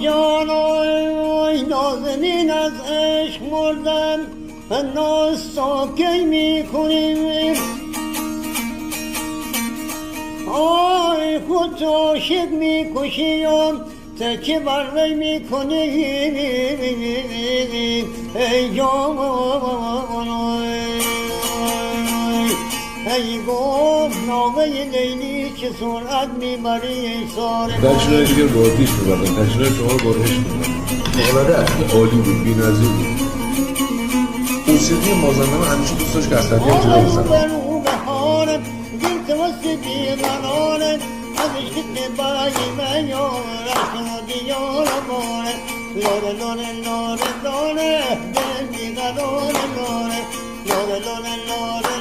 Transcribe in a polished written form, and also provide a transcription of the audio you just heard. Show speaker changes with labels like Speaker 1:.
Speaker 1: جانای نازنین از عشق مردم ناز ساکی میکنیم آی خود عاشق میکشیم تکه بر وی میکنیم ای جان ای گفت ناوه لیلی چه سرعت میبری ای ساره
Speaker 2: تجربه دیگه بادیش میبردن تجربه شما بادیش میبردن البته عالی بود بی‌نظیر بود موسیقی مازندران همیشه دوست داشت که اصلا یه جدا بزنن
Speaker 1: لاره